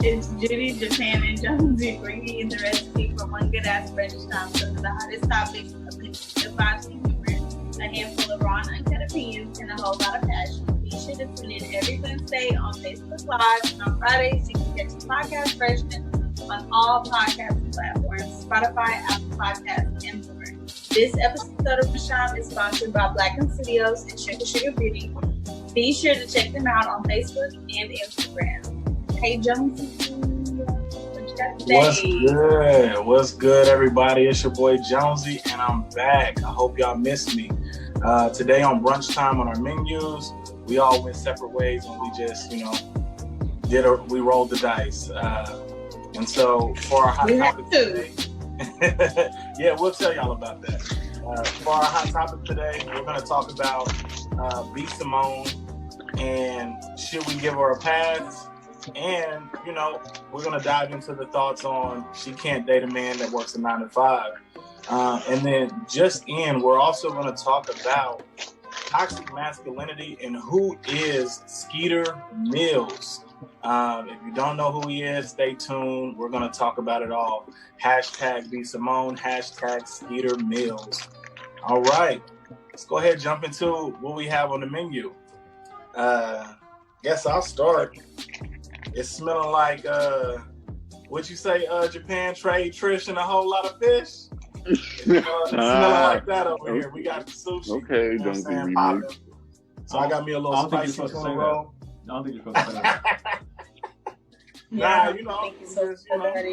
It's Judy, Japan, and Jonesy bringing you the recipe for one good ass French time. Some of the hottest topics, a 5 humor, a handful of raw and uncut opinions, and a whole lot of passion. Be sure to tune in every Wednesday on Facebook Live, and on Fridays you can catch the podcast version on all podcast platforms, Spotify, Apple Podcasts, and more. This episode of Rasham is sponsored by Black & Studios and Sugar Beauty. Be sure to check them out on Facebook and Instagram. Hey, Jonesy, what you got today? What's good? What's good, everybody? It's your boy Jonesy, and I'm back. I hope y'all missed me. Today on Brunch Time on our menus, we all went separate ways, and we just, we rolled the dice. And so for our hot topic today, yeah, we'll tell y'all about that. For our hot topic today, we're going to talk about B. Simone and should we give her a pass? And, we're going to dive into the thoughts on she can't date a man that works a 9 to 5. And then we're also going to talk about toxic masculinity and who is Skeeter Mills. If you don't know who he is, stay tuned. We're going to talk about it all. Hashtag B. Simone, hashtag Skeeter Mills. All right. Let's go ahead and jump into what we have on the menu. Guess I'll start. It's smelling like, what you say, Japan, trade, Trish, and a whole lot of fish? It's smelling like that over here. We got the sushi. Okay, don't be me. So I got me a little spicy tuna roll. I don't think you're supposed to say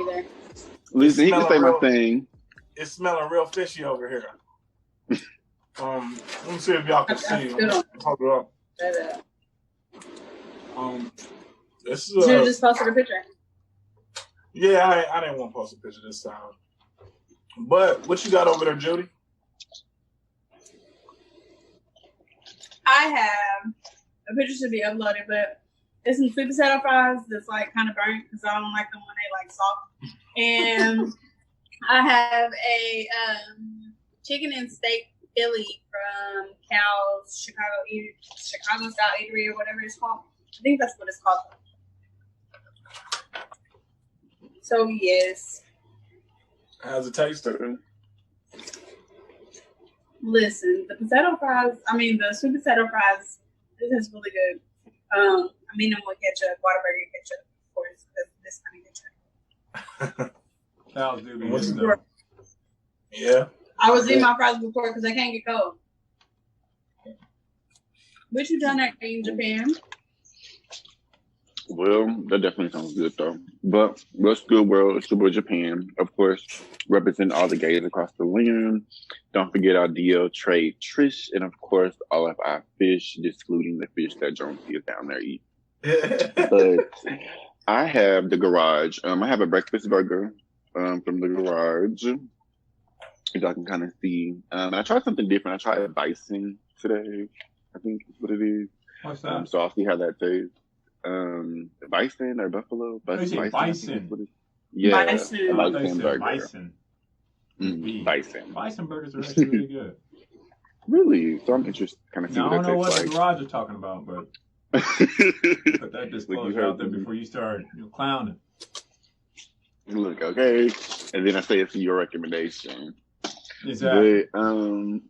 that. Listen, he can say my thing. It's smelling real fishy over here. Let me see if y'all can see. Hold it up. This is. You just posted a picture. Yeah, I didn't want to post a picture this time. But what you got over there, Judy? I have a picture to be uploaded, but it's some sweet potato fries that's like kind of burnt because I don't like them when they like soft. And I have a chicken and steak Philly from Cal's Chicago style eatery or whatever it's called. I think that's what it's called. So yes. How's it taste? Listen, the sweet potato fries, this is really good. I mean them with ketchup, Whataburger ketchup, of course, this kind of ketchup. That was doobie. Yeah. I was eating my fries before because I can't get cold. What you done in Japan? Well, that definitely sounds good, though. But what's good, world? It's your boy Japan, of course, representing all the gays across the land. Don't forget our DL trade Trish, and of course, all of our fish, excluding the fish that Jonesy is down there eating. But I have the garage. I have a breakfast burger from the garage. As y'all can kind of see. I tried something different. I tried bison today, I think is what it is. What's that? So I'll see how that tastes. Bison or buffalo? Bison. Yeah, Bison burger. Bison. Bison. Bison burgers are actually really good. Really? So I'm interested to kind of see Now, I what don't know what that the tastes garage are talking about, but like. put that disclosure out there before you start clowning. Look, okay. And then I say it's your recommendation. Exactly. But, and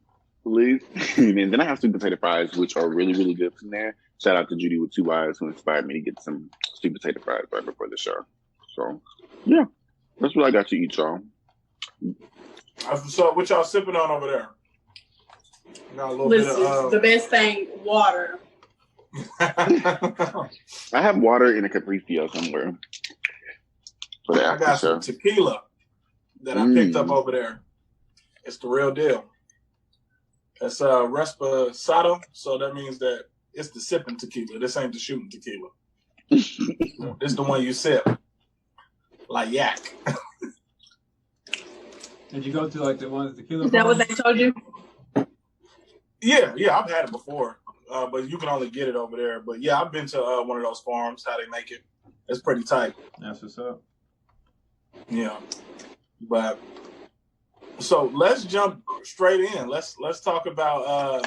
then I have sweet potato fries, which are really, really good from there. Shout out to Judy with 2 eyes who inspired me to get some sweet potato fries right before the show. So, yeah, that's what I got to eat, y'all. So, what y'all sipping on over there? Got a little Listen, bit of, the best thing, water. I have water in a Capriccio somewhere. I got some tequila that I picked up over there. It's the real deal. It's Reposado, so that means that it's the sipping tequila. This ain't the shooting tequila. This the one you sip. Like yak. Did you go to like the ones tequila? Is that what they told you? Yeah, I've had it before. But you can only get it over there. But yeah, I've been to one of those farms, how they make it. It's pretty tight. That's what's up. Yeah. But so let's jump straight in. Let's talk about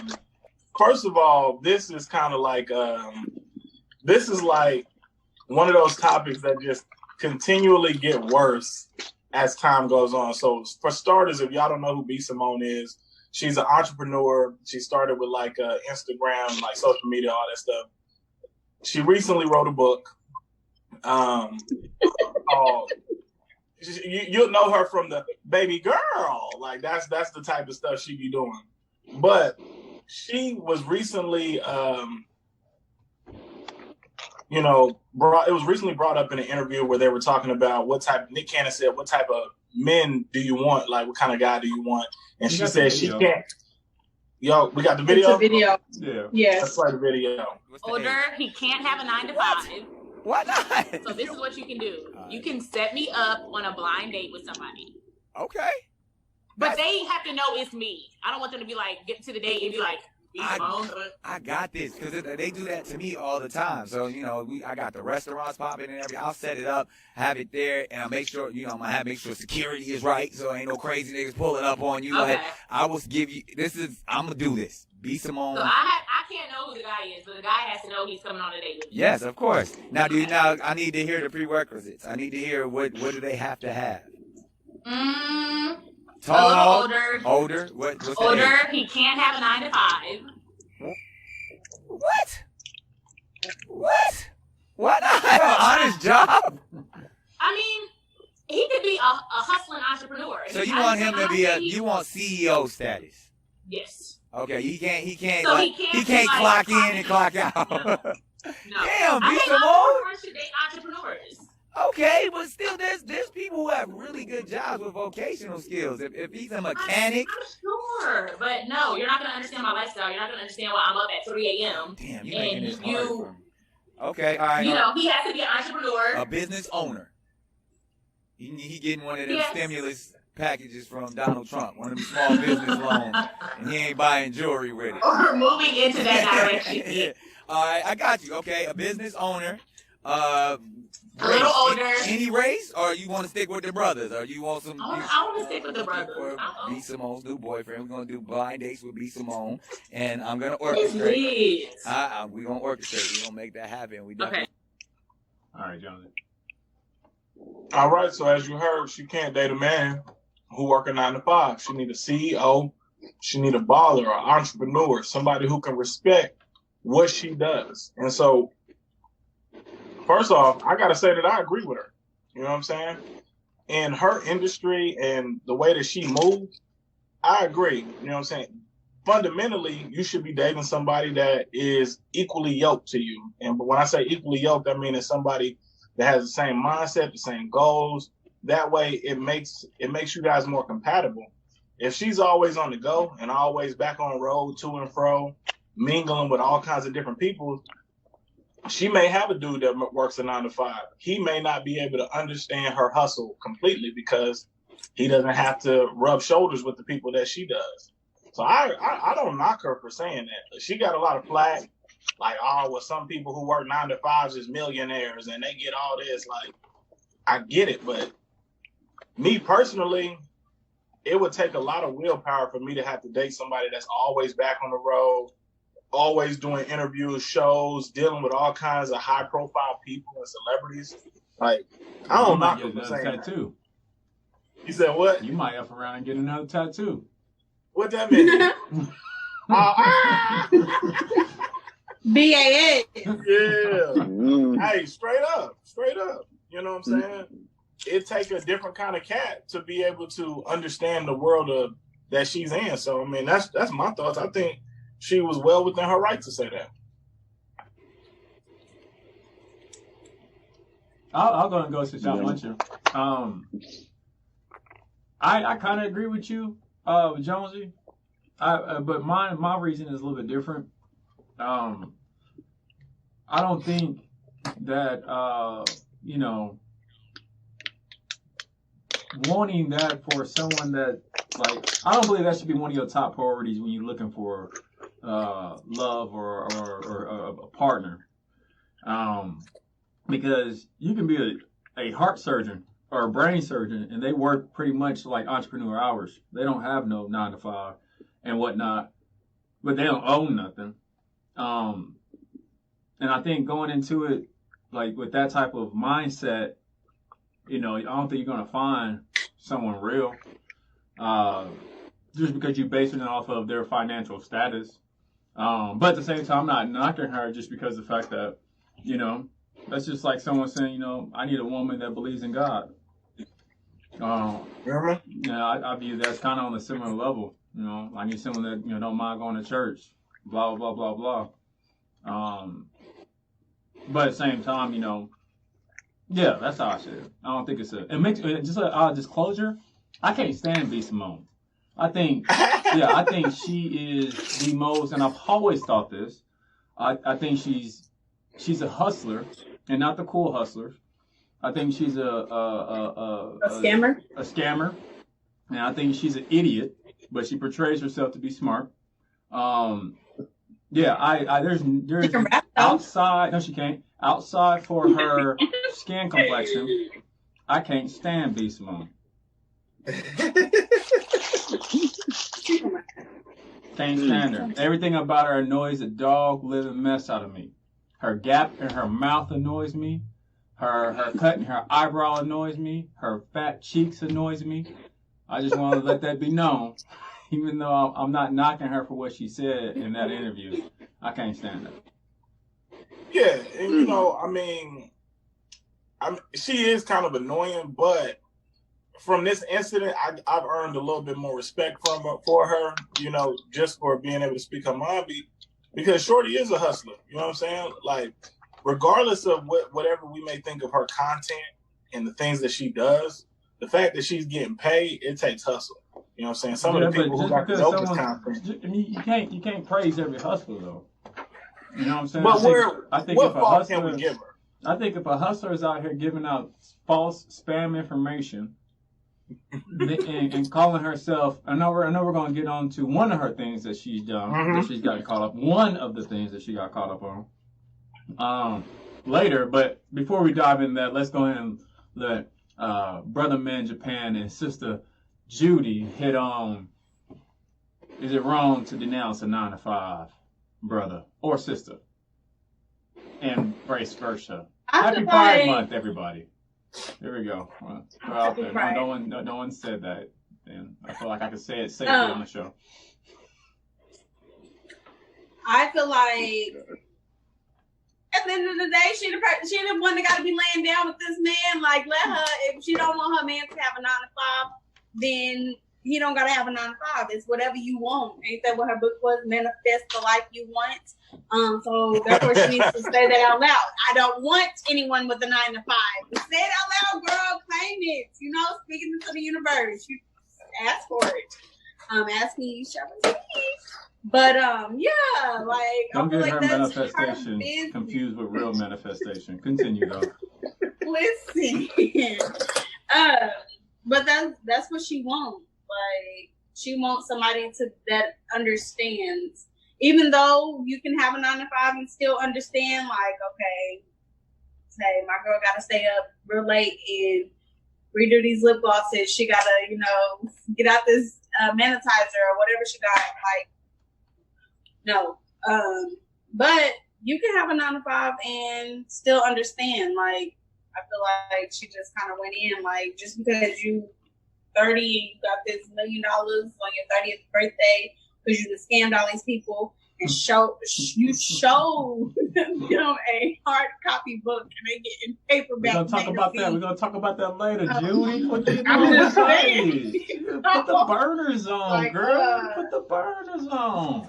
first of all, this is kind of like this is like one of those topics that just continually get worse as time goes on. So for starters, if y'all don't know who B Simone is, she's an entrepreneur. She started with like Instagram, like social media, all that stuff. She recently wrote a book. You'll know her from the baby girl. Like that's the type of stuff she be doing. But she was recently, it was recently brought up in an interview where they were talking about Nick Cannon said, what type of men do you want? Like, what kind of guy do you want? And she said she can't. Yo, we got the video? It's a video. Yeah. Yes. Let's play the video. Older, he can't have a 9 to 5. Why not? So this is what you can do. You can set me up on a blind date with somebody. Okay. But they have to know it's me. I don't want them to be like, get to the date and be like, I got this, because they do that to me all the time. So, I got the restaurants popping and everything. I'll set it up, have it there, and I'll make sure, I'm going to make sure security is right, so ain't no crazy niggas pulling up on you. Okay. Like, I will give you, I'm going to do this. B Simone. So I can't know who the guy is, but the guy has to know he's coming on a date with me. Yes, of course. Now, I need to hear the prerequisites. I need to hear what do they have to have? Tall, older. What's older. He can't have a 9 to 5. What? Why not have an honest job? I mean, he could be a hustling entrepreneur. So you want him to be you want CEO status? Yes. Okay, he can't So like, he can't clock in and clock out. No. Damn, I B think Simone. entrepreneurs should date entrepreneurs. Okay, but still, there's people who have really good jobs with vocational skills. If he's a mechanic, I'm sure, but no, you're not gonna understand my lifestyle. You're not gonna understand why I'm up at 3 a.m. Damn, you're making this hard you, for me. Okay, all right. He has to be an entrepreneur. A business owner. He getting one of them stimulus packages from Donald Trump, one of them small business loans, and he ain't buying jewelry with it. Or moving into that direction. Yeah. All right, I got you. Okay, a business owner. A little older. Any race, or you want to stick with the brothers, or you want some? I want to stick with the brothers. B Simone's new boyfriend. We're gonna do blind dates with B Simone, and I'm gonna It's orchestrate. lit. We're gonna orchestrate. We're gonna make that happen. We definitely. Okay. All right, Jonathan. All right, so as you heard, she can't date a man who work a 9 to 5. She need a CEO. She need a baller, an entrepreneur, somebody who can respect what she does. And so, first off, I gotta say that I agree with her. You know what I'm saying? In her industry and the way that she moves, I agree. You know what I'm saying? Fundamentally, you should be dating somebody that is equally yoked to you. And when I say equally yoked, I mean it's somebody that has the same mindset, the same goals. That way, it makes you guys more compatible. If she's always on the go and always back on the road, to and fro, mingling with all kinds of different people, she may have a dude that works a 9 to 5. He may not be able to understand her hustle completely because he doesn't have to rub shoulders with the people that she does. So I don't knock her for saying that. She got a lot of flack, like, some people who work 9 to 5s is millionaires and they get all this. Like, I get it, but me personally, it would take a lot of willpower for me to have to date somebody that's always back on the road, always doing interviews, shows, dealing with all kinds of high-profile people and celebrities. Like, I don't knock her for saying tattoo. That. You said what? You might F around and get another tattoo. What that mean? BAA. Yeah. Hey, straight up. You know what I'm saying? It takes a different kind of cat to be able to understand the world that she's in. So, I mean, that's my thoughts. I think she was well within her right to say that. I'll go and go since y'all want you. I kind of agree with you, Jonesy. But my reason is a little bit different. I don't think that wanting that for someone that, like, I don't believe that should be one of your top priorities when you're looking for love or a partner. Because you can be a heart surgeon or a brain surgeon and they work pretty much like entrepreneur hours. They don't have no 9 to 5 and whatnot, but they don't own nothing. And I think going into it like with that type of mindset, you know, I don't think you're gonna find someone real, just because you base it off of their financial status. But at the same time, I'm not knocking her just because of the fact that, you know, that's just like someone saying, you know, I need a woman that believes in God. Yeah, I view that's kind of on a similar level. You know, I need someone that, you know, don't mind going to church, blah, blah, blah, blah. But at the same time, you know, yeah, that's how I see it. I don't think it makes, just a disclosure, I can't stand B. Simone. I think she is the most, and I've always thought this, I think she's a hustler, and not the cool hustlers. I think she's a scammer. A scammer, and I think she's an idiot, but she portrays herself to be smart. Yeah, there's outside. No, she can't. Outside for her skin complexion, I can't stand B. Simone. Can't stand her. Everything about her annoys the dog living mess out of me. Her gap in her mouth annoys me. Her cut in her eyebrow annoys me. Her fat cheeks annoys me. I just want to let that be known. Even though I'm not knocking her for what she said in that interview, I can't stand her. Yeah, and you know, I mean, she is kind of annoying, but from this incident, I've earned a little bit more respect for her, you know, just for being able to speak her mind, because Shorty is a hustler. You know what I'm saying? Like, regardless of whatever we may think of her content and the things that she does, the fact that she's getting paid, it takes hustle. You know what I'm saying? Some of the people who got the dopest content. I mean, you can't praise every hustler though. You know what I'm saying? But I think what if a fault hustler, can we give her? I think if a hustler is out here giving out false spam information and calling herself, I know we're going to get on to one of her things that she's done, that she's got caught up. One of the things that she got caught up on later. But before we dive in that, let's go ahead and let Brother Man Japan and Sister Judy hit on, is it wrong to denounce a 9-to-5 brother or sister? And vice versa. Happy Pride Month, everybody. There we go. Well, no one said that. And I feel like I could say it safely on the show. I feel like at the end of the day, she the one that got to be laying down with this man. Like, let her. If she don't want her man to have a 9-to-5, then he don't gotta have a 9-to-5. It's whatever you want. Ain't that what her book was? Manifest the life you want. So therefore she needs to say that out loud. I don't want anyone with a 9-to-5. Say it out loud, girl. Claim it. You know, speaking into the universe. You ask for it. Ask me, you shall receive. But yeah, like don't get like her manifestation confused with real manifestation. Continue though. Listen. But that's what she wants. Like, she wants somebody that understands. Even though you can have a 9-to-5 and still understand, like, okay, say my girl gotta stay up real late and redo these lip glosses. She gotta, you know, get out this manitizer or whatever she got. Like, no. But you can have a 9-to-5 and still understand. Like, I feel like she just kind of went in, like, just because you 30, you got this $1 million on your 30th birthday because you scammed all these people and showed them a hard copy book and they get in paperback. We're gonna talk about that later, Judy. What you I'm just saying. Put the burners on, like, girl. Put the burners on.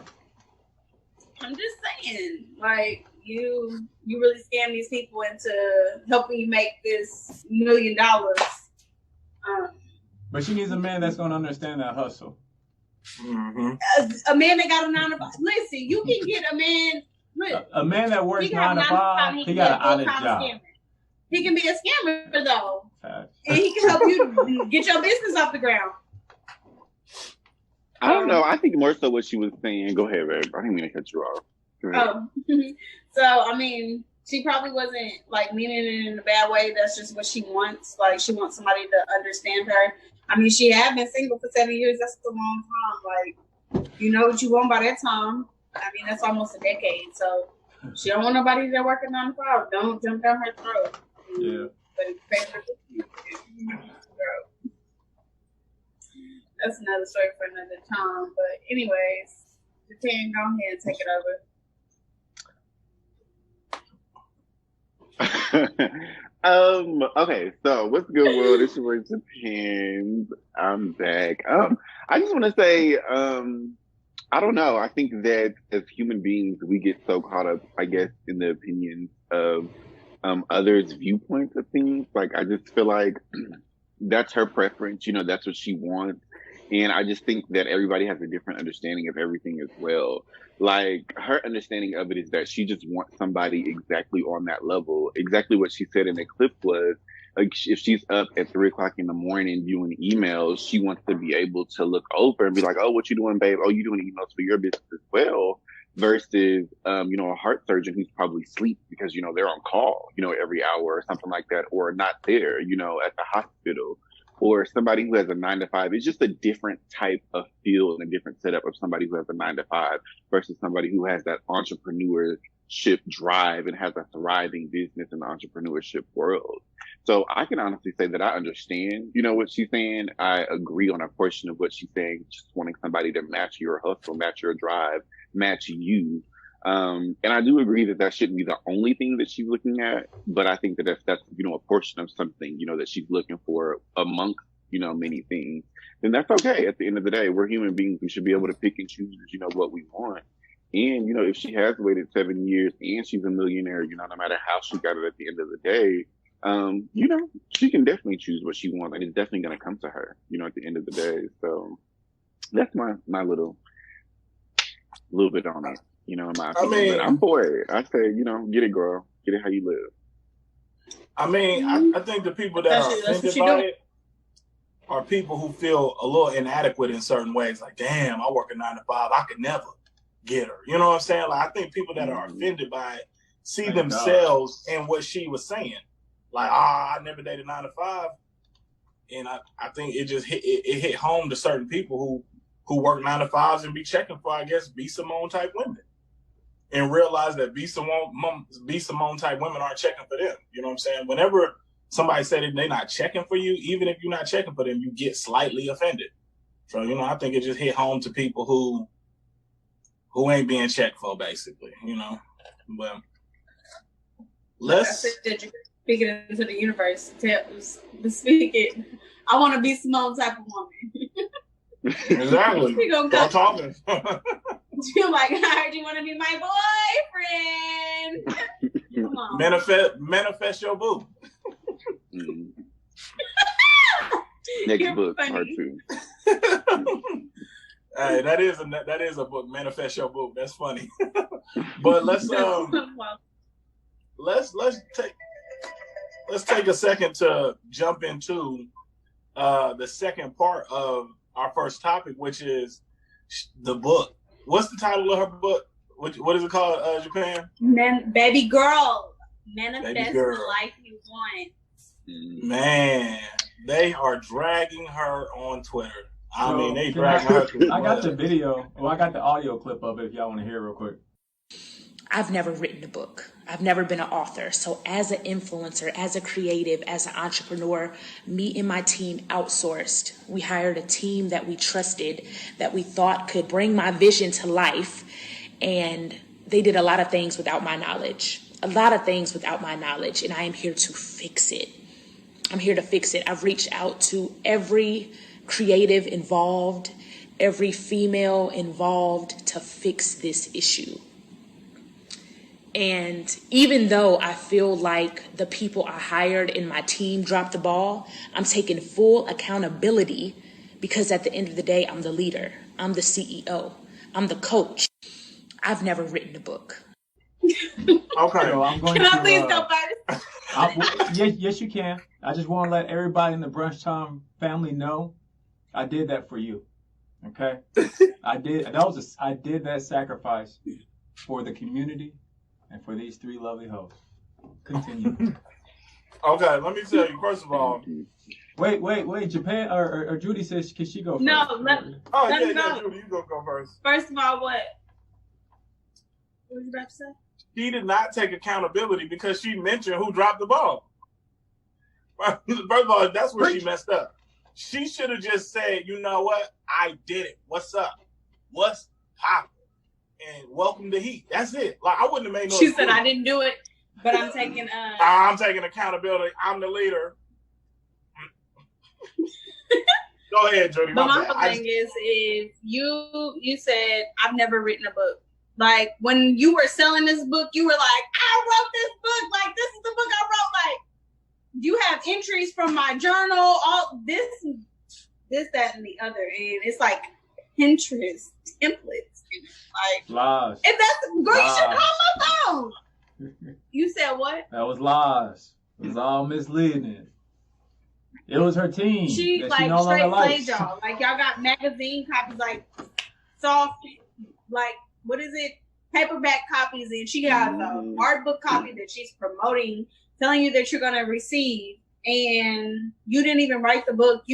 I'm just saying, like, you really scam these people into helping you make this $1 million. But she needs a man that's going to understand that hustle. Mm-hmm. A man that got a 9-to-5. Listen, you can get a man. Look, a man that works 9-to-5, he got an honest job. Scammer. He can be a scammer though, and he can help you get your business off the ground. I don't know. I think more so what she was saying. Go ahead, babe. I didn't mean to cut you off. So I mean, she probably wasn't like meaning it in a bad way. That's just what she wants. Like, she wants somebody to understand her. I mean, she had been single for 7 years. That's a long time. Like, you know what you want by that time. I mean, that's almost a decade. So she don't want nobody that working 9-to-5. Don't jump down her throat. Yeah. anybody's favorite. Girl. That's another story for another time. But anyways, Japan, go ahead and take it over. Okay, so what's good, world? It's your boy Japan. I'm back. I just want to say, I don't know. I think that as human beings, we get so caught up, I guess, in the opinions of others' viewpoints of things. Like, I just feel like that's her preference. You know, that's what she wants. And I just think that everybody has a different understanding of everything as well. Like, her understanding of it is that she just wants somebody exactly on that level. Exactly what she said in the clip was, like, if she's up at 3 o'clock in the morning viewing emails, she wants to be able to look over and be like, oh, what you doing, babe? Oh, you doing emails for your business as well? Versus, you know, a heart surgeon who's probably asleep because, you know, they're on call, you know, every hour or something like that, or not there, you know, at the hospital. Or somebody who has a 9-to-5. It's just a different type of feel and a different setup of somebody who has a 9-to-5 versus somebody who has that entrepreneurship drive and has a thriving business in the entrepreneurship world. So I can honestly say that I understand, you know, what she's saying. I agree on a portion of what she's saying, just wanting somebody to match your hustle, match your drive, match you. And I do agree that that shouldn't be the only thing that she's looking at, but I think that if that's, you know, a portion of something, you know, that she's looking for amongst, you know, many things, then that's okay. At the end of the day, we're human beings. We should be able to pick and choose, you know, what we want. And, you know, if she has waited 7 years and she's a millionaire, you know, no matter how she got it at the end of the day, you know, she can definitely choose what she wants, and it's definitely going to come to her, you know, at the end of the day. So that's my little bit on it. You know, in my opinion, I mean, but I'm for it. I say, you know, get it, girl. Get it how you live. I mean, I think the people that are offended by it are people who feel a little inadequate in certain ways. Like, damn, I work a 9-to-5. I could never get her. You know what I'm saying? Like, I think people that are offended by it see themselves in what she was saying. Like, I never dated 9-to-5. And I think it just hit home to certain people who work 9-to-5s and be checking for, I guess, B. Simone type women. And realize that B. Simone type women aren't checking for them. You know what I'm saying? Whenever somebody said that they're not checking for you, even if you're not checking for them, you get slightly offended. So, you know, I think it just hit home to people who ain't being checked for, basically, you know. But let's speak it into the universe. Speak it. I want to be Simone type of woman. Exactly. We gonna go. Start talking. You're like, I heard you want to be my boyfriend. Come on. Manifest your boo. Next You're book, funny. part 2. Hey, that is a book. Manifest your boo. That's funny. But let's take a second to jump into the second part of our first topic, which is the book. What's the title of her book? What is it called, Japan? Baby girl. Manifest the life you want. Man, they are dragging her on Twitter. I mean, they dragging her through. I got the video. Well, I got the audio clip of it if y'all want to hear it real quick. I've never written a book. I've never been an author. So as an influencer, as a creative, as an entrepreneur, me and my team outsourced. We hired a team that we trusted, that we thought could bring my vision to life. And they did a lot of things without my knowledge. And I am here to fix it. I've reached out to every creative involved, every female involved to fix this issue. And even though I feel like the people I hired in my team dropped the ball, I'm taking full accountability because at the end of the day, I'm the leader. I'm the CEO. I'm the coach. I've never written a book. Okay. So I'm going Can I please go first? Yes, you can. I just want to let everybody in the Brunch Time family know I did that for you. Okay? I did that sacrifice for the community and for these 3 lovely hosts. Continue. Okay, let me tell you, first of all. Wait. Japan or Judy says, can she go first? No, Judy, you go first. First of all, what were you about to say? She did not take accountability because she mentioned who dropped the ball. First of all, that's where she messed up. She should have just said, you know what? I did it. What's up? What's poppin'? And welcome to Heat. That's it. Like, I wouldn't have made no She excuse. said, I didn't do it, but I'm taking accountability. I'm the leader. Go ahead, Jody. But my thing is you said, I've never written a book. Like, when you were selling this book, you were like, I wrote this book. Like, this is the book I wrote. Like, you have entries from my journal, all this, that, and the other. And it's like Pinterest templates. Like, lies. If that's, girl, you should call my phone. You said what? That was lies. It was all misleading. It was her team. She, like, no straight likes. played y'all. Like, y'all got magazine copies, like, soft, like, what is it? Paperback copies, and she got a hard book copy that she's promoting, telling you that you're going to receive, and you didn't even write the book.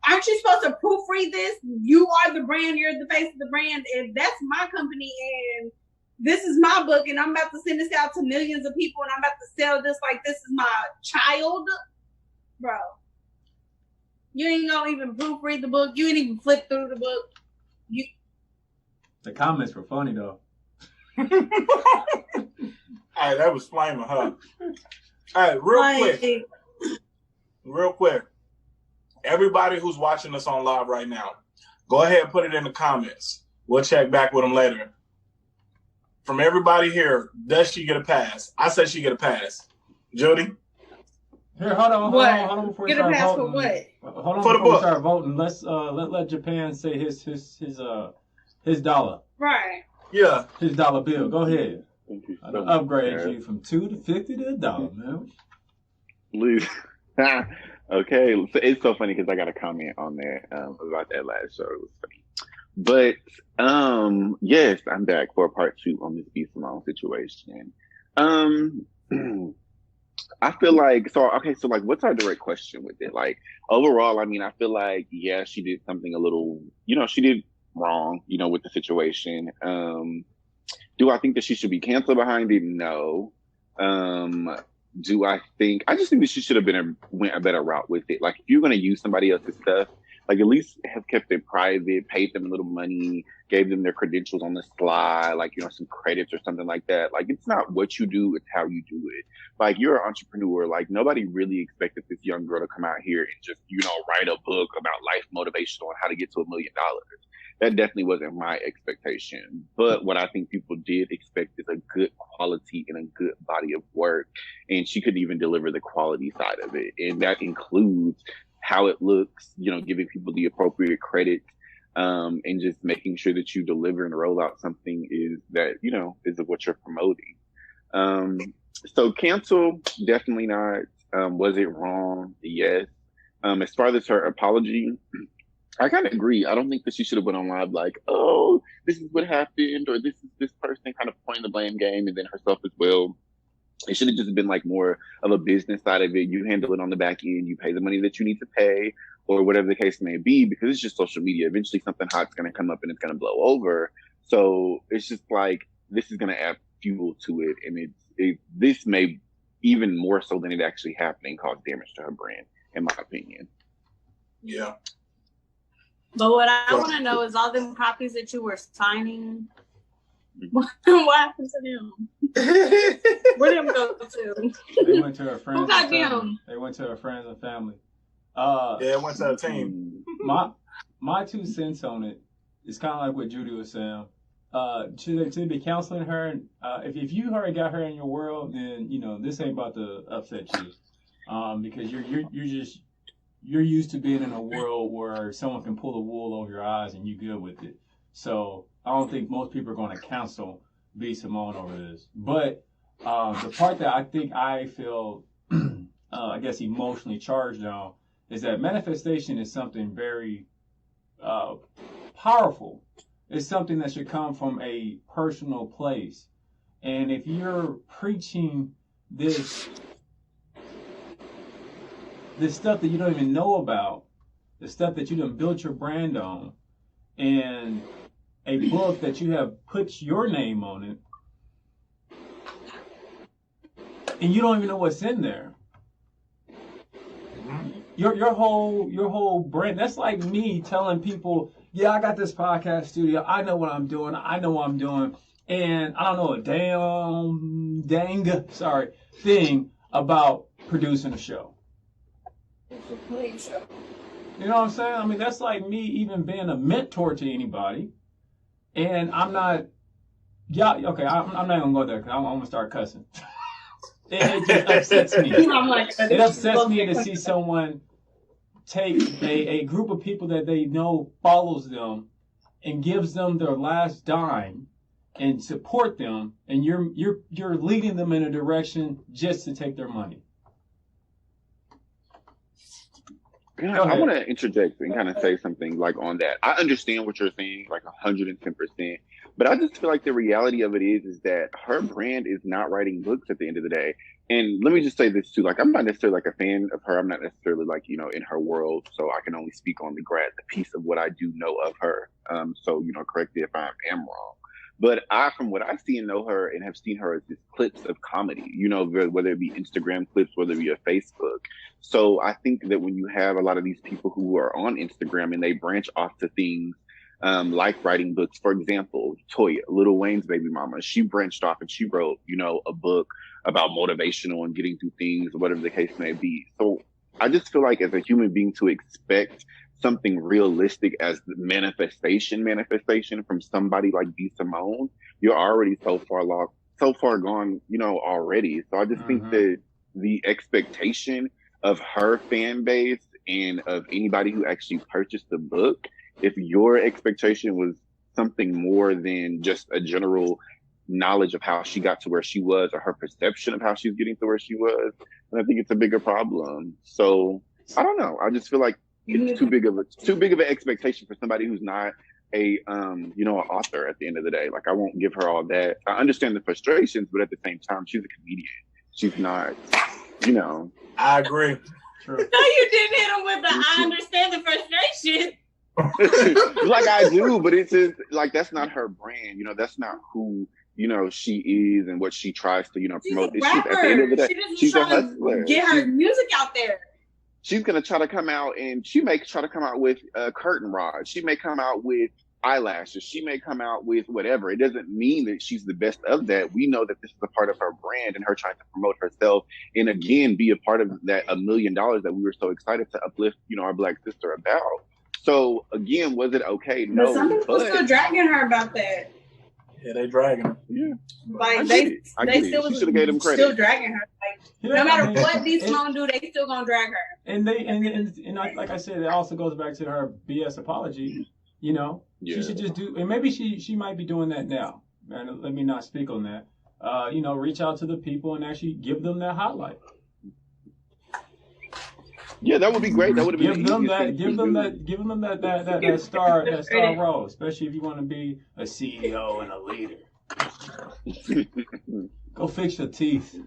Aren't you supposed to proofread this? You are the brand. You're the face of the brand. If that's my company and this is my book and I'm about to send this out to millions of people and I'm about to sell this like this is my child, bro. You ain't gonna even proofread the book. You ain't even flip through the book. The comments were funny though. Hey, that was flaming, huh? Hey, real quick. Everybody who's watching us on live right now, go ahead and put it in the comments. We'll check back with them later. From everybody here, does she get a pass? I said she get a pass. Jody? Here, hold on before we start voting. Get a pass for what? Hold on for before we start voting. Let's let Japan say his dollar. Right. Yeah. His dollar bill. Go ahead. So Upgrade you from $2 to $50 to $1, man. Please. Okay, so it's so funny because I got a comment on there about that last show. It was funny, but yes, I'm back for part 2 on this B Simone situation. I feel like so. Like, what's our direct question with it? Like, overall, I mean, I feel like she did something a little, she did wrong, with the situation. Do I think that she should be canceled behind it? No. I just think that she should have went a better route with it. Like, if you're going to use somebody else's stuff, like, at least have kept it private, paid them a little money, gave them their credentials on the slide, like, some credits or something like that. Like, it's not what you do, it's how you do it. Like, you're an entrepreneur. Like, nobody really expected this young girl to come out here and just, write a book about life motivation on how to get to $1 million. That definitely wasn't my expectation. But what I think people did expect is a good quality and a good body of work. And she could even deliver the quality side of it. And that includes how it looks, giving people the appropriate credit, and just making sure that you deliver and roll out something is what you're promoting. So cancel, definitely not. Was it wrong? Yes. As far as her apology, I kind of agree. I don't think that she should have went on live like, oh, this is what happened, or this is this person kind of playing the blame game, and then herself as well. It should have just been like more of a business side of it. You handle it on the back end. You pay the money that you need to pay, or whatever the case may be, because it's just social media. Eventually something hot's going to come up and it's going to blow over. So it's just like, this is going to add fuel to it. And this may, even more so than it actually happening, cause damage to her brand, in my opinion. Yeah. But what I want to know is all them copies that you were signing, what happened to them? Where did them go to? They went to her friends. Who got them? They went to her friends and family. It went to her team. My 2 cents on it is kind of like what Judy was saying. To be counseling her, if you already got her in your world, then this ain't about to upset you, because you're used to being in a world where someone can pull the wool over your eyes and you good with it. So I don't think most people are going to counsel B Simone over this. But the part that I think I feel, I guess, emotionally charged on is that manifestation is something very powerful. It's something that should come from a personal place. And if you're preaching this stuff that you don't even know about, the stuff that you done built your brand on, and a book that you have put your name on it, and you don't even know what's in there, Your whole brand. That's like me telling people, yeah, I got this podcast studio. I know what I'm doing. I know what I'm doing. And I don't know a dang thing about producing a show. You know what I'm saying? I mean, that's like me even being a mentor to anybody. And I'm not, okay, I'm not going to go there because I'm going to start cussing. It just upsets me. It upsets me to see someone take a group of people that they know follows them and gives them their last dime and support them, and you're leading them in a direction just to take their money. I want to interject and kind of say something like on that. I understand what you're saying, like 110%, but I just feel like the reality of it is that her brand is not writing books at the end of the day. And let me just say this too, like I'm not necessarily like a fan of her. I'm not necessarily like, you know, in her world, so I can only speak on the piece of what I do know of her. So, you know, correct me if I am wrong. But from what I see and know her and have seen her as just clips of comedy, you know, whether it be Instagram clips, whether it be a Facebook. So I think that when you have a lot of these people who are on Instagram and they branch off to things like writing books, for example, Toya, Lil Wayne's baby mama, she branched off and she wrote, you know, a book about motivational and getting through things, whatever the case may be. So I just feel like as a human being to expect something realistic as the manifestation from somebody like B. Simone, you're already so far gone, you know, already. So I just think that the expectation of her fan base and of anybody who actually purchased the book, if your expectation was something more than just a general knowledge of how she got to where she was or her perception of how she's getting to where she was, then I think it's a bigger problem. So I don't know. I just feel like it's too big of an expectation for somebody who's not an author at the end of the day. Like, I won't give her all that. I understand the frustrations, but at the same time, she's a comedian. She's not, you know. I agree. No, you didn't hit him with the I understand the frustration. Like I do, but it's just like that's not her brand. You know, that's not who, you know, she is and what she tries to, you know, promote. She's a rapper. At the end of the day, she's a hustler. Get her music out there. She's gonna try to come out, and she may try to come out with curtain rods. She may come out with eyelashes. She may come out with whatever. It doesn't mean that she's the best of that. We know that this is a part of her brand and her trying to promote herself, and again, be a part of that $1 million that we were so excited to uplift, you know, our Black sister about. So again, was it okay? No, but some people still dragging her about that. Yeah, they dragging her. Yeah, like they still should have gave them credit. Still dragging her. Like no matter what these Simone do, they still gonna drag her. And like I said, it also goes back to her BS apology. You know, she should just do, and maybe she might be doing that now. Man, let me not speak on that. You know, reach out to the people and actually give them that highlight. Yeah, that would be great. That would have been give them that star role, especially if you want to be a CEO and a leader. Go fix your teeth.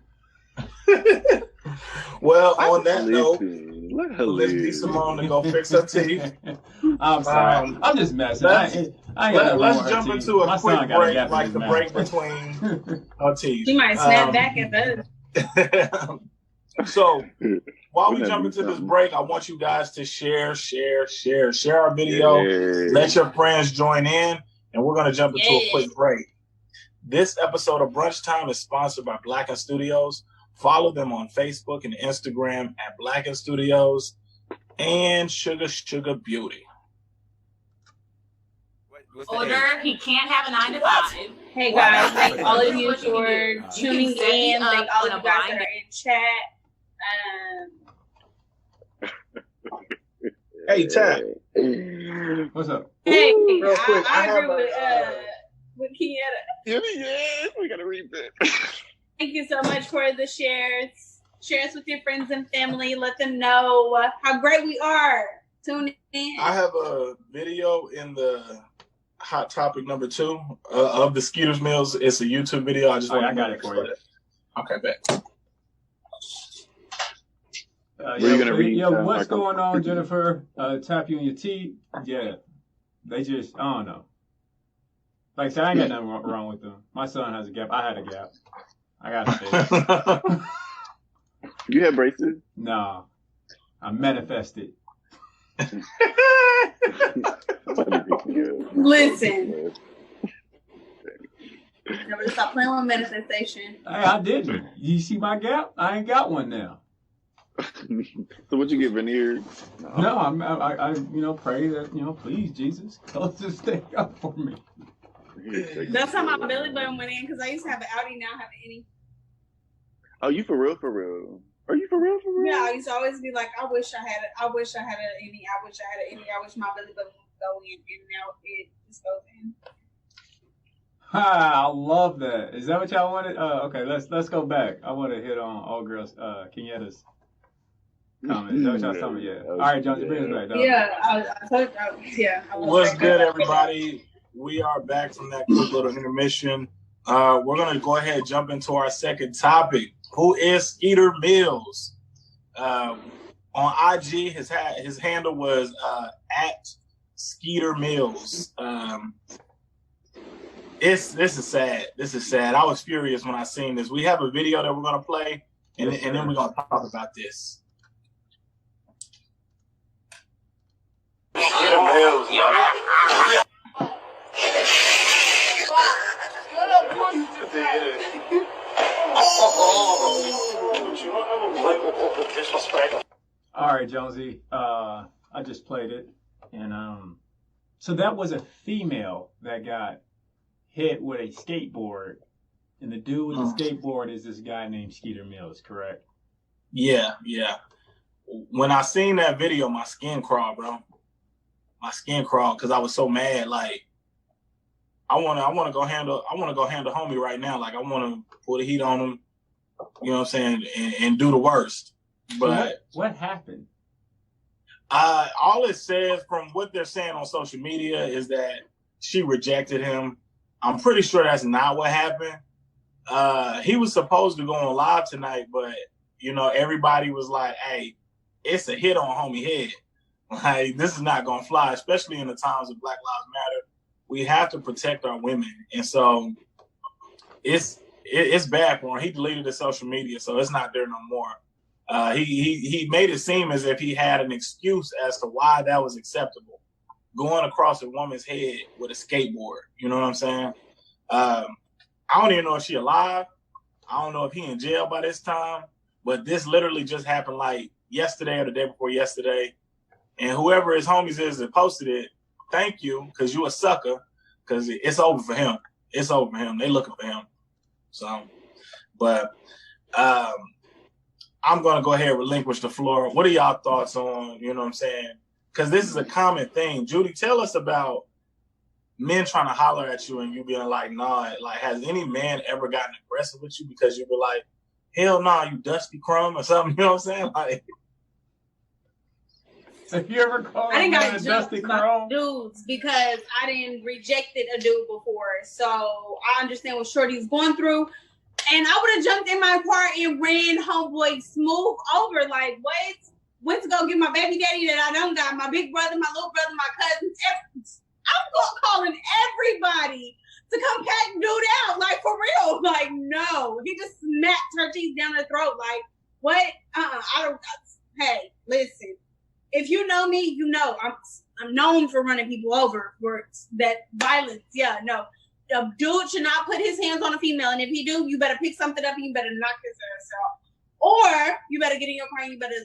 Well, on that note, let's be Simone to go fix her teeth. I'm sorry. I'm just messing. Let's jump into a quick break, like the break between her teeth. She might snap back at us. So, while we jump into this break, I want you guys to share our video. Let your friends join in, and we're going to jump into a quick break. This episode of Brunch Time is sponsored by Blacken Studios. Follow them on Facebook and Instagram at Blacken Studios and Sugar Beauty. Older, he can't have a 9 to 5. Hey guys, thank all of you for tuning in. Thank all of you guys that are in chat. Hey, Tab. What's up? Hey, real quick, I agree with Kieta. Yes, we gotta read that. Thank you so much for the shares. Share us with your friends and family. Let them know how great we are. Tune in. I have a video in the hot topic number 2 of the Skeeter's Mills. It's a YouTube video. I got it for you. Okay, bet. We're gonna read. What's going on, Jennifer? Tap you on your teeth. Yeah, they just, I don't know. Like I said, I ain't got nothing wrong with them. My son has a gap. I had a gap. I got to say. You had braces? No, I manifested. Listen. Never stop playing with manifestation. Hey, I didn't. You see my gap? I ain't got one now. So what you get, veneers? No, I pray that, please, Jesus, close this thing up for me. That's how my belly button went in, because I used to have an outie, now I have an innie. Oh, you for real? For real? Are you for real? For real? Yeah, I used to always be like, I wish I had an innie. I wish I had an innie. I wish my belly button would go in, and now it just goes in. I love that. Is that what y'all wanted? Okay, let's go back. I want to hit on All Girls, Kenyatta's comment. Is that what y'all talking about? Yeah. All right, Jonesy, bring us back, dog. Yeah, What's good, everybody? We are back from that quick little intermission. We're going to go ahead and jump into our second topic. Who is Skeeter Mills? On IG, his handle was at Skeeter Mills. This is sad. This is sad. I was furious when I seen this. We have a video that we're going to play, and then we're going to talk about this. Skeeter Mills. All right, Jonesy. I just played it, and so that was a female that got hit with a skateboard, and the dude with the skateboard is this guy named Skeeter Mills, correct? Yeah. When I seen that video, my skin crawled, bro. My skin crawled because I was so mad. Like, I want to go handle homie right now. Like, I want to put the heat on him. You know what I'm saying, and do the worst. But so what happened? All it says from what they're saying on social media is that she rejected him. I'm pretty sure that's not what happened. He was supposed to go on live tonight, but everybody was like, "Hey, it's a hit on homie head. Like, this is not gonna fly, especially in the times of Black Lives Matter. We have to protect our women." And so it's bad for him. He deleted his social media, so it's not there no more. He made it seem as if he had an excuse as to why that was acceptable. Going across a woman's head with a skateboard. You know what I'm saying? I don't even know if she alive. I don't know if he in jail by this time. But this literally just happened like yesterday or the day before yesterday. And whoever his homies is that posted it, thank you, because you a sucker. Because it's over for him. It's over for him. They looking for him. So, but I'm going to go ahead and relinquish the floor. What are y'all thoughts on, you know what I'm saying? Because this is a common thing. Judy, tell us about men trying to holler at you and you being like, nah. Like, has any man ever gotten aggressive with you because you were like, hell nah, you dusty crumb or something? You know what I'm saying? Like, have you ever called a man a dusty crumb? Dudes, because I didn't rejected a dude before. So I understand what Shorty's going through. And I would have jumped in my car and ran homeboy smooth over. Like, what? Went to go get my baby daddy that I don't got, my big brother, my little brother, my cousins. I'm calling everybody to come pack dude out, like, for real. Like, no. He just smacked her teeth down her throat. Like, what? I don't. Hey, listen. If you know me, you know I'm known for running people over for that violence. Yeah, no. A dude should not put his hands on a female, and if he do, you better pick something up and you better knock his ass out. Or you better get in your car and you better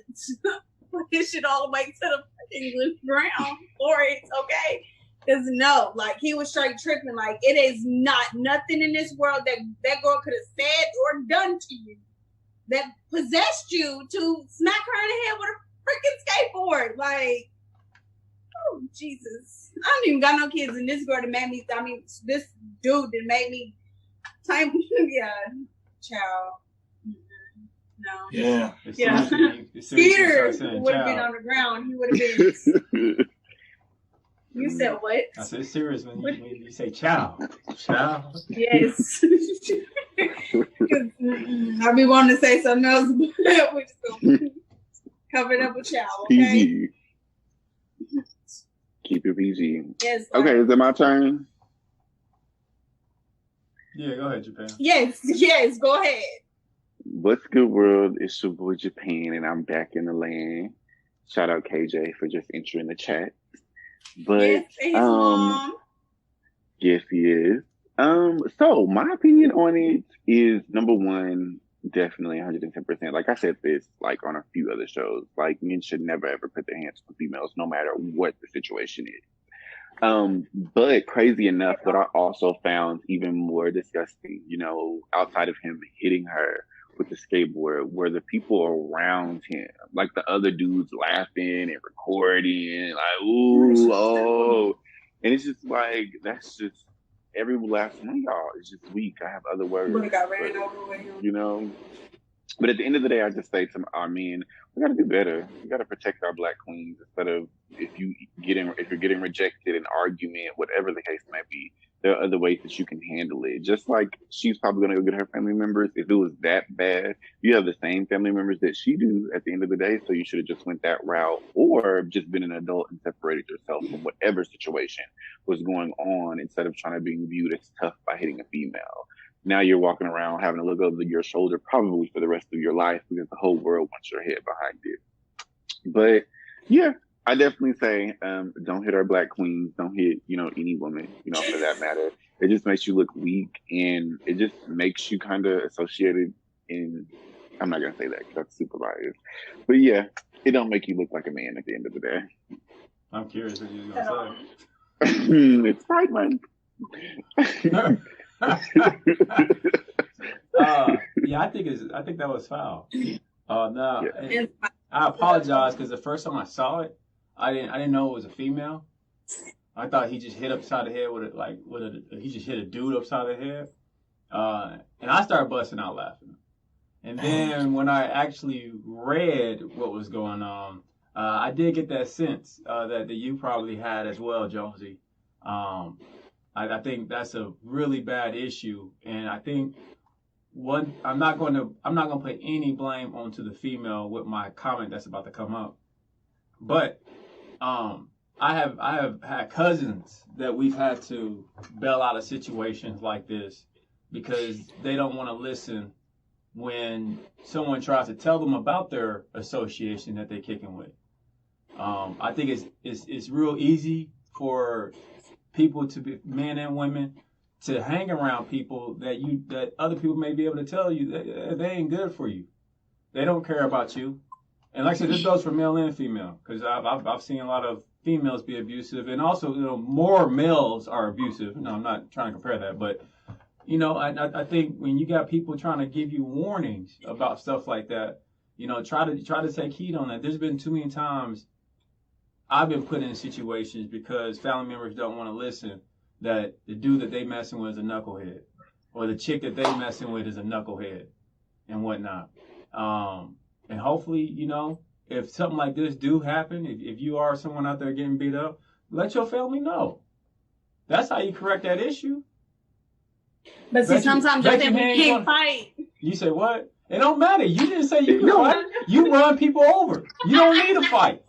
put this shit all the way to the fucking ground, or it's okay. Because no, like, he was straight tripping. Like, it is not nothing in this world that girl could have said or done to you that possessed you to smack her in the head with a freaking skateboard. Like, oh, Jesus. I don't even got no kids, and this girl that made me, this dude that made me time, yeah, child. No. Yeah. Skeeter would have been on the ground. He would have been. You said what? I said serious when you say child. Child? Yes. I be wanting to say something else, but we're just going to cover it up with child, okay? PG. Keep it PG. Yes. Okay, is it my turn? Yeah, go ahead, Japan. Yes, go ahead. What's good, world? It's your boy Japan, and I'm back in the land. Shout out KJ for just entering the chat. But Yes, and his mom. yes, he is. So my opinion on it is, number one, definitely 110%. Like I said this, like on a few other shows, like men should never ever put their hands on females, no matter what the situation is. But crazy enough, what I also found even more disgusting, you know, outside of him hitting her with the skateboard, were the people around him, like the other dudes laughing and recording, like, ooh, oh. And it's just like, that's just, every last one of y'all is just weak. I have other words. Would have got ran over with him. You know? But at the end of the day, I just say to our men, we got to do better. We got to protect our black queens instead of if you're getting rejected in argument, whatever the case might be. There are other ways that you can handle it. Just like she's probably going to go get her family members. If it was that bad, you have the same family members that she do at the end of the day. So you should have just went that route, or just been an adult and separated yourself from whatever situation was going on instead of trying to be viewed as tough by hitting a female. Now you're walking around having to look over your shoulder probably for the rest of your life because the whole world wants your head behind it. But yeah, I definitely say don't hit our black queens. Don't hit, you know, any woman, you know, for that matter. It just makes you look weak, and it just makes you kind of associated in, I'm not going to say that because that's super biased. But yeah, it don't make you look like a man at the end of the day. I'm curious what you're going to say. It's Pride Month. Yeah, I think that was foul. No, Yeah. I apologize because the first time I saw it, I didn't know it was a female. I thought he just hit upside the head he just hit a dude upside the head, and I started busting out laughing. And then when I actually read what was going on, I did get that sense that you probably had as well, Jonesy. I think that's a really bad issue, and I think I'm not going to put any blame onto the female with my comment that's about to come up, but I have had cousins that we've had to bail out of situations like this because they don't want to listen when someone tries to tell them about their association that they're kicking with. I think it's real easy for people to be, men and women, to hang around people that other people may be able to tell you that they ain't good for you. They don't care about you. And like I said, this goes for male and female, because I've seen a lot of females be abusive, and also, you know, more males are abusive. No, I'm not trying to compare that, but you know, I think when you got people trying to give you warnings about stuff like that, you know, try to take heed on that. There's been too many times I've been put in situations because family members don't want to listen, that the dude that they messing with is a knucklehead, or the chick that they messing with is a knucklehead, and whatnot. And hopefully, you know, if something like this do happen, if you are someone out there getting beat up, let your family know. That's how you correct that issue. But see, sometimes your family can't fight. You say what? It don't matter. You didn't say you can fight. You run people over. You don't need to fight.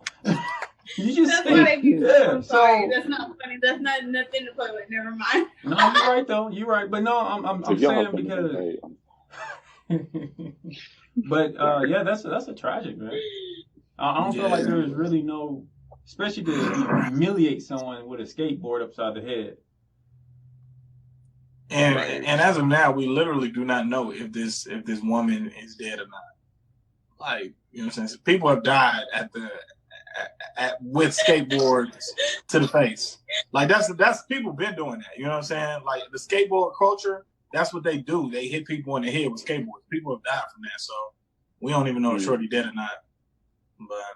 You just That's say, what they do. yeah. I'm sorry. So, That's not funny. That's not nothing to play with. Never mind. no, you're right though. You're right. But no, I'm saying because. But yeah, that's a tragic, man. I don't feel like there's really no, especially to humiliate someone with a skateboard upside the head. And as of now, we literally do not know if this woman is dead or not. Like, you know what I'm saying? People have died with skateboards to the face. Like that's people been doing that. You know what I'm saying? Like the skateboard culture, that's what they do. They hit people in the head with skateboards. People have died from that. So we don't even know if Shorty dead or not. But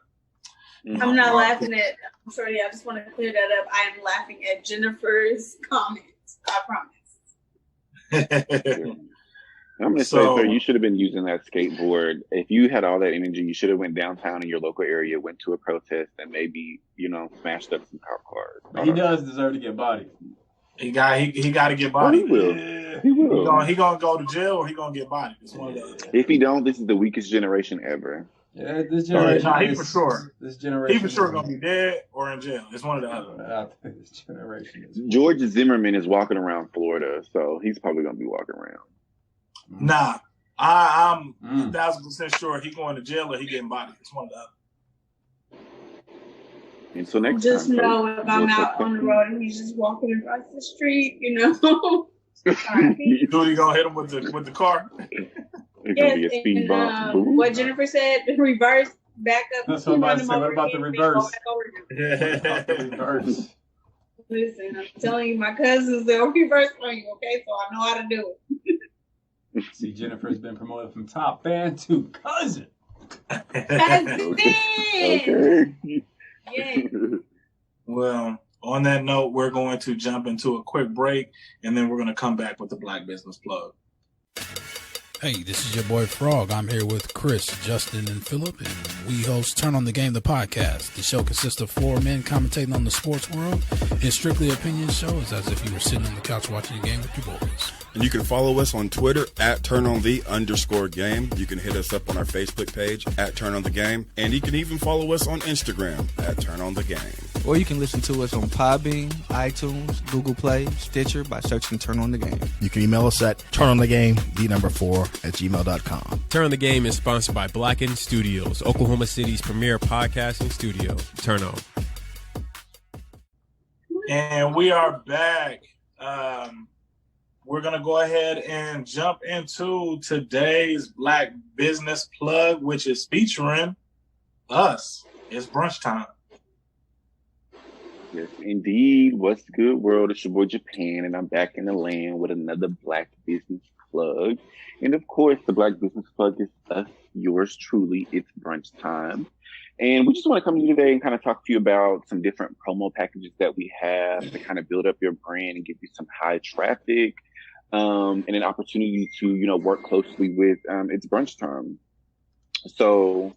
I'm not laughing at Shorty. I just want to clear that up. I am laughing at Jennifer's comments. I promise. I'm gonna say, sir, you should have been using that skateboard. If you had all that energy, you should have went downtown in your local area, went to a protest, and maybe, you know, smashed up some cop cars. He does deserve to get bodied. He got to get bodied. Oh, he will. Yeah. He will. He gonna go to jail, or he gonna get bodied. It's one of those. If he don't, this is the weakest generation ever. Yeah, this generation. He for sure. This generation. He for sure gonna be dead or in jail. It's one of the other. I think this generation is. George Zimmerman is walking around Florida, so he's probably gonna be walking around. Nah, I'm 1,000% sure he going to jail or he getting bodied. It's one of the other. Until next Just time. know if I'm out on the road and he's just walking across the street, you know. You gonna hit him with the car? It's gonna be a speed bump. What Jennifer said, reverse, back up. That's what I'm about to say. What about the reverse? Reverse. Listen, I'm telling you, my cousins, they'll reverse on you, okay? So I know how to do it. See, Jennifer's been promoted from top fan to cousin. That's it. Okay. Yeah. Well, on that note, we're going to jump into a quick break, and then we're going to come back with the Black Business Plug. Hey, this is your boy Frog. I'm here with Chris, Justin, and Philip, and we host Turn on the Game, the podcast. The show consists of 4 men commentating on the sports world. It's strictly opinion show. It's as if you were sitting on the couch watching the game with your boys. And you can follow us on Twitter at @TurnOnThe_game. You can hit us up on our Facebook page at Turn on the Game. And you can even follow us on Instagram at Turn on the Game. Or you can listen to us on Podbean, iTunes, Google Play, Stitcher by searching Turn on the Game. You can email us at turnonthegame4@gmail.com. Turn on the Game is sponsored by Blacken Studios, Oklahoma City's premier podcasting studio. Turn on. And we are back. We're going to go ahead and jump into today's Black Business Plug, which is featuring us. It's brunch time. Yes, indeed. What's good, world? It's your boy Japan, and I'm back in the land with another Black Business Plug. And of course, the Black Business Plug is us, yours truly. It's brunch time. And we just want to come to you today and kind of talk to you about some different promo packages that we have to kind of build up your brand and give you some high traffic and an opportunity to, you know, work closely with It's Brunch Time. So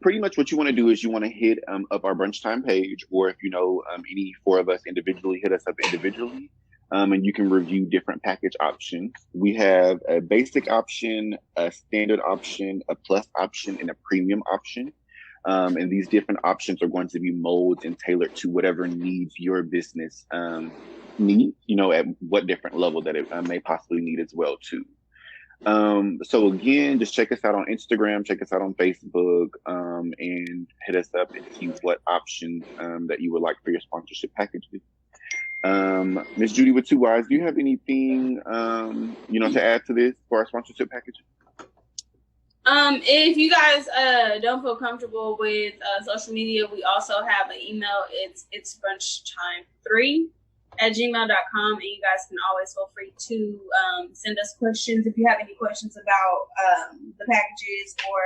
pretty much what you want to do is you want to hit up our Brunch Time page, or if you know any 4 of us individually, hit us up individually. And you can review different package options. We have a basic option, a standard option, a plus option, and a premium option. And these different options are going to be molded and tailored to whatever needs your business need, you know, at what different level that it may possibly need as well too. So again, just check us out on Instagram, check us out on Facebook, and hit us up and see what options that you would like for your sponsorship packages. Miss Judy with 2 Y's, do you have anything, you know, to add to this for our sponsorship package? If you guys don't feel comfortable with social media, we also have an email. It's brunchtime3@gmail.com, and you guys can always feel free to send us questions if you have any questions about the packages or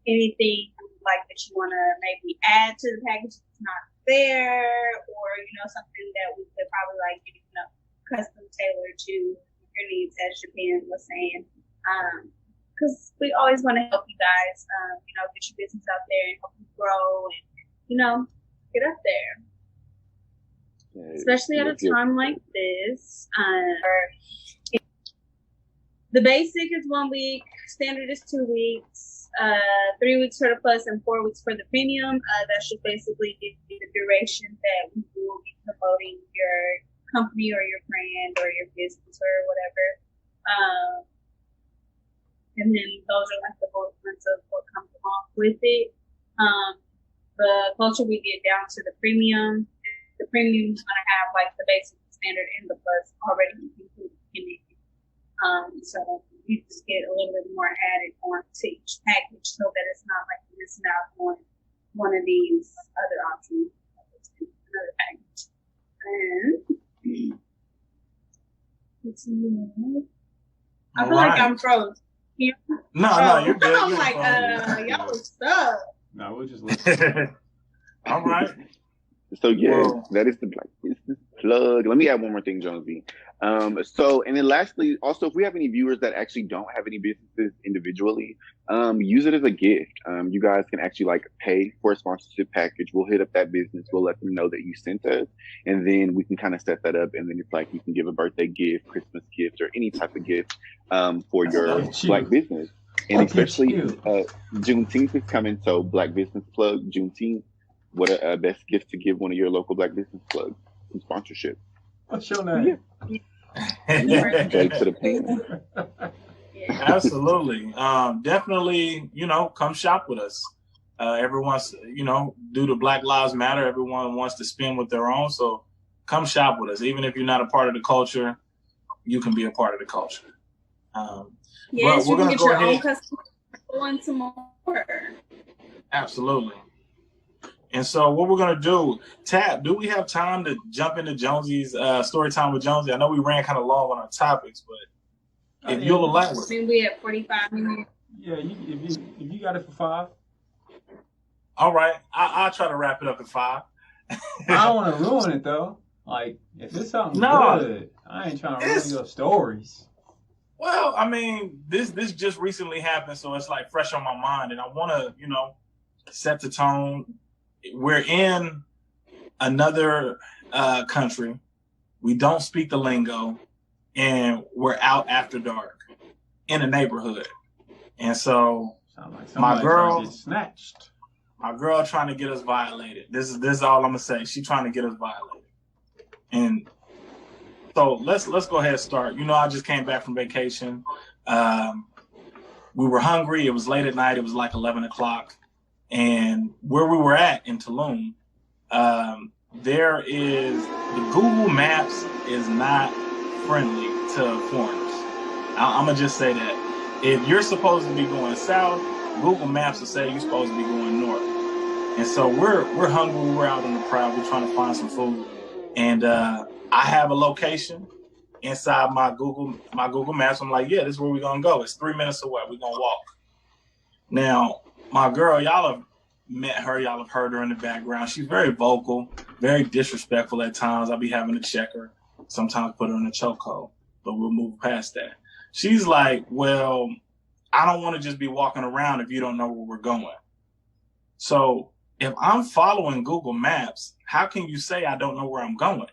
anything like that you want to maybe add to the package that's not there, or you know, something that we could probably like, you know, custom tailor to your needs, as Japan was saying. Because we always want to help you guys, you know, get your business out there and help you grow and, you know, get up there. Especially at a time like this. The basic is 1 week, standard is 2 weeks, 3 weeks for the plus and 4 weeks for the premium. That should basically give you the duration that we will be promoting your company or your brand or your business or whatever. And then those are like the bullet points of what comes along with it. The closer we get down to the premium is going to have like the basic, standard, and the plus already included in it. So you just get a little bit more added on to each package so that it's not like you're missing out on one of these other options. Another package. And let's see. I feel like I'm froze. Yeah. No, you're good. I'm like, y'all was stuck. No, we'll just listen. All right. So yeah, that is the Black Business Plug. Let me add one more thing, Jonesy. So, and then lastly, also, if we have any viewers that actually don't have any businesses individually, use it as a gift. You guys can actually like pay for a sponsorship package. We'll hit up that business. We'll let them know that you sent us, and then we can kind of set that up. And then it's like you can give a birthday gift, Christmas gift, or any type of gift for your Black business. And especially Juneteenth is coming, so Black Business Plug, Juneteenth. What a best gift to give one of your local Black business plugs and sponsorship. What's your name? Absolutely. Definitely, you know, come shop with us. Everyone's, due to Black Lives Matter, everyone wants to spin with their own. So come shop with us. Even if you're not a part of the culture, you can be a part of the culture. Yes, you can get your own custom going to more. Absolutely. And so what we're going to do, Tab, do we have time to jump into Jonesy's story time with Jonesy? I know we ran kind of long on our topics, but if you'll elaborate. I mean, we have 45 minutes. Yeah, if you got it for 5. All right. I'll try to wrap it up at 5. I don't want to ruin it, though. Like, if it's something good, I ain't trying to ruin your stories. Well, I mean, this just recently happened, so it's like fresh on my mind, and I want to, set the tone. We're in another country. We don't speak the lingo, and we're out after dark in a neighborhood. And so my girl snatched. My girl trying to get us violated. This is all I'm gonna say. She's trying to get us violated. And so let's go ahead and start. I just came back from vacation. We were hungry. It was late at night. It was like 11 o'clock. And where we were at in Tulum, there is the Google Maps is not friendly to foreigners. I'm gonna just say that. If you're supposed to be going south, Google Maps will say you're supposed to be going north. And so we're hungry. We're out in the crowd. We're trying to find some food. And I have a location inside my Google Maps. I'm like, yeah, this is where we're gonna go. It's 3 minutes away. We're gonna walk. Now, my girl, y'all have met her. Y'all have heard her in the background. She's very vocal, very disrespectful at times. I'll be having to check her, sometimes put her in a chokehold, but we'll move past that. She's like, well, I don't want to just be walking around if you don't know where we're going. So if I'm following Google Maps, how can you say I don't know where I'm going?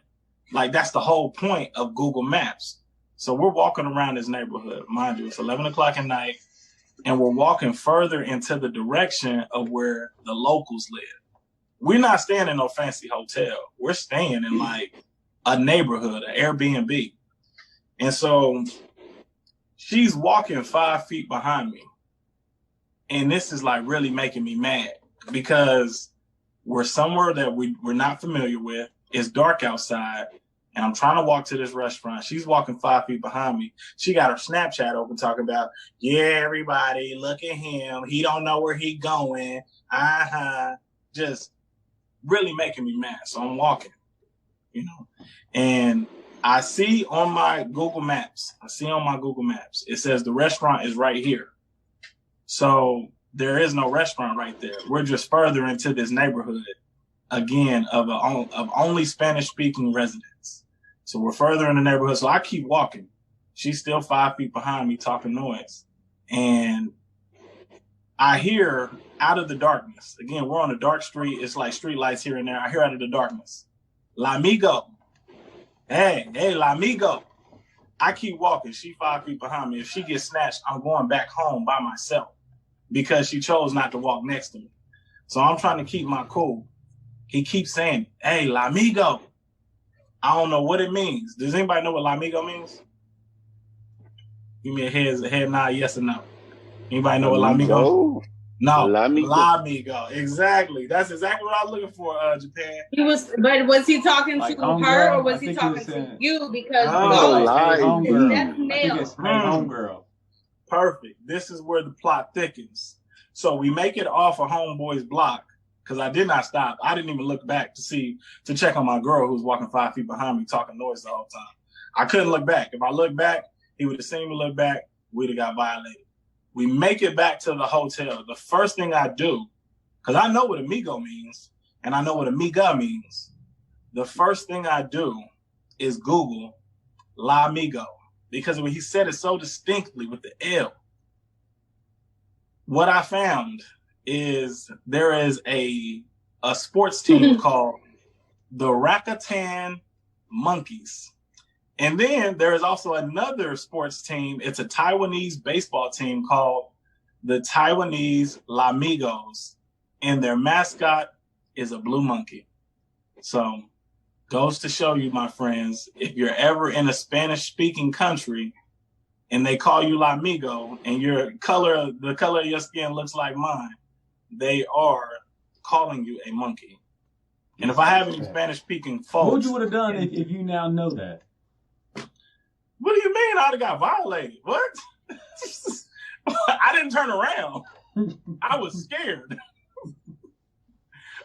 Like, that's the whole point of Google Maps. So we're walking around this neighborhood. Mind you, it's 11 o'clock at night, and we're walking further into the direction of where the locals live. We're not staying in no fancy hotel. We're staying in like a neighborhood, an Airbnb. And so she's walking 5 feet behind me. And this is like really making me mad because we're somewhere that we're not familiar with. It's dark outside. And I'm trying to walk to this restaurant. She's walking 5 feet behind me. She got her Snapchat open talking about, yeah, everybody, look at him. He don't know where he going. Just really making me mad. So I'm walking, and I see on my Google Maps, it says the restaurant is right here. So there is no restaurant right there. We're just further into this neighborhood, again, of only Spanish-speaking residents. So we're further in the neighborhood. So I keep walking. She's still 5 feet behind me talking noise. And I hear out of the darkness, again, we're on a dark street. It's like street lights here and there. I hear out of the darkness, "La amigo. Hey, la amigo." I keep walking. She 5 feet behind me. If she gets snatched, I'm going back home by myself because she chose not to walk next to me. So I'm trying to keep my cool. He keeps saying, "Hey, la amigo." I don't know what it means. Does anybody know what la amigo means? Give me a head nod, yes or no. Anybody know what la amigo? No, la amigo. Exactly. That's exactly what I was looking for, Japan. But was he talking to her or was he talking to you? Because that's male. Homegirl. Perfect. This is where the plot thickens. So we make it off of Homeboy's block. Because I did not stop. I didn't even look back to check on my girl who was walking 5 feet behind me talking noise the whole time. I couldn't look back. If I looked back, he would have seen me look back. We'd have got violated. We make it back to the hotel. The first thing I do, because I know what amigo means, and I know what amiga means. The first thing I do is Google la amigo. Because when he said it so distinctly with the L, what I found is there is a sports team called the Rakatan Monkeys. And then there is also another sports team. It's a Taiwanese baseball team called the Taiwanese Lamigos. And their mascot is a blue monkey. So goes to show you, my friends, if you're ever in a Spanish-speaking country and they call you Lamigo and the color of your skin looks like mine, they are calling you a monkey. And if I have any Spanish-speaking folks... What would you would have done if you now know that? What do you mean I would have got violated? What? I didn't turn around. I was scared.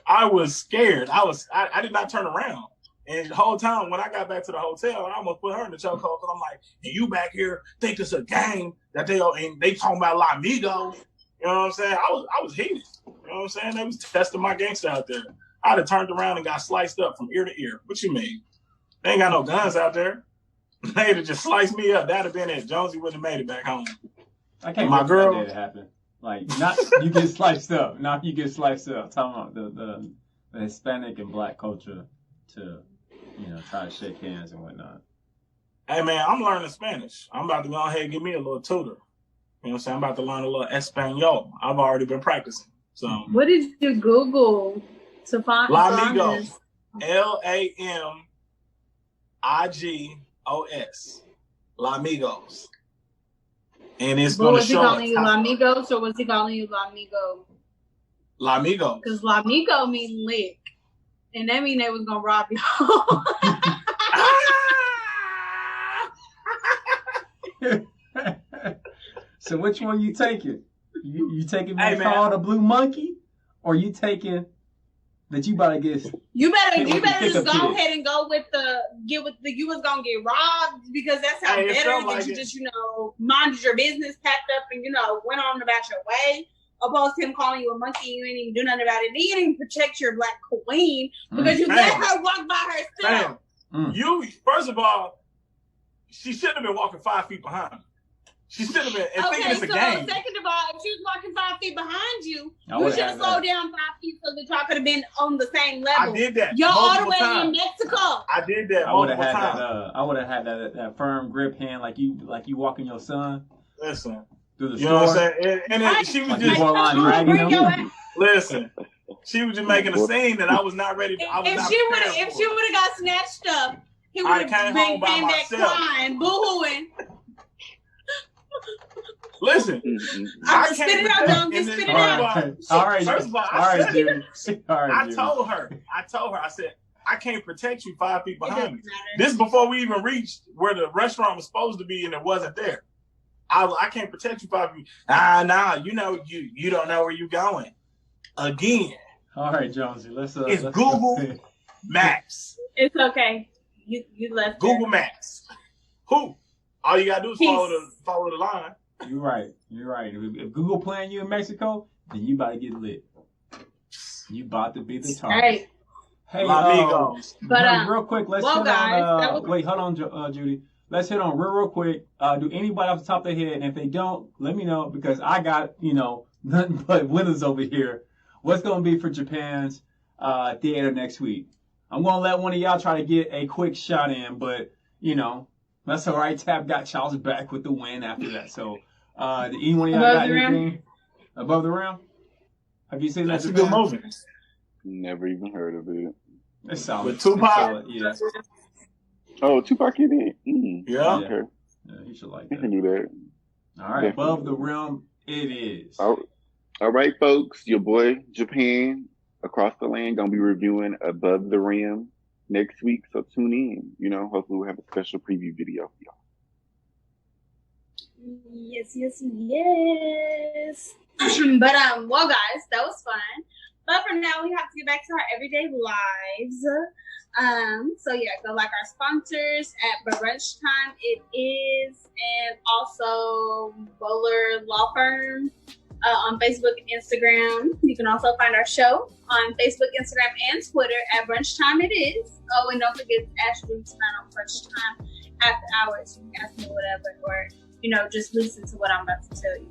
I was scared. I did not turn around. And the whole time when I got back to the hotel, I almost put her in the chokehold because I'm like, and you back here think it's a game that they talking about La Amigos. You know what I'm saying? I was heated. You know what I'm saying? They was testing my gangster out there. I'd have turned around and got sliced up from ear to ear. What you mean? They ain't got no guns out there. They'd have just sliced me up. That'd have been it. Jonesy wouldn't have made it back home. I can't my girl that happen. Like, not you get sliced up. Not you get sliced up. Talking about the Hispanic and black culture to, try to shake hands and whatnot. Hey, man, I'm learning Spanish. I'm about to go ahead and give me a little tutor. You know what I'm saying? I'm about to learn a little Espanol. I've already been practicing. So, what did you Google to find? La Amigos. LAMIGOS. La Amigos. And it's going to show. Was he calling you La Amigos or was he calling you La Amigo? La Amigos. Because La Amigo mean lick. And that mean they was going to rob you. So which one you taking? You taking me called a blue monkey? Or you taking that you about to get... You better just go ahead and go with you was going to get robbed because that's how better that like you just, minded your business, packed up and, went on about your way. Opposed to him calling you a monkey, you ain't even do nothing about it. He didn't even protect your black queen because you let her walk by herself. You, first of all, she shouldn't have been walking 5 feet behind me. She should have been thinking it's a game. Second of all, if she was walking 5 feet behind you, you should have slowed down 5 feet so that y'all could have been on the same level. I did that. Y'all all the way in Mexico. I did that multiple times. I would have had that firm grip hand like you walking your son. Listen. Through the you know what I'm saying? And she was just listen. She was just making a scene that I was not ready to. If she would have got snatched up, he would have came back crying, boo-hooing. Listen, I spit it out, John. Just spit it out. All right. First of all, I told her. I said, I can't protect you 5 feet behind me. This before we even reached where the restaurant was supposed to be, and it wasn't there. I can't protect you 5 feet. You don't know where you're going. Again. All right, Jonesy. Let's Google Maps. It's okay. You left Google Maps. Who? All you gotta do is follow the line. You're right. If Google playing you in Mexico, then you about to get lit. You about to be the target. Right. Hey, but real quick, let's hit on. Wait, hold on, Judy. Let's hit on real quick. Do anybody off the top of their head? And if they don't, let me know because I got nothing but winners over here. What's gonna be for Japan's theater next week? I'm gonna let one of y'all try to get a quick shot in, but that's all right. Tab got Charles back with the win after that. So, did anyone of y'all got anything above the rim? Have you seen that? That's a good movie. Never even heard of it. It's solid. With Tupac? Yeah. Oh, Tupac in it? Yeah. Okay. Yeah, he should like You that. can do that. All right. Above the rim, it is. All right, folks. Your boy, Japan, across the land, going to be reviewing Above the Rim next week. So tune in. Hopefully we'll have a special preview video for y'all. Yes. But, well, guys, that was fun. But for now, we have to get back to our everyday lives. So yeah, go like our sponsors at Brunch Time. It is, and also Bowler Law Firm on Facebook and Instagram. You can also find our show on Facebook, Instagram, and Twitter at Brunch Time. It is. Oh, and don't forget Ashley tonight on Brunch Time after hours. You can ask me whatever, or just listen to what I'm about to tell you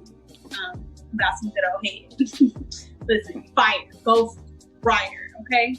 about some good old head. Listen, fire, go Ryder, okay?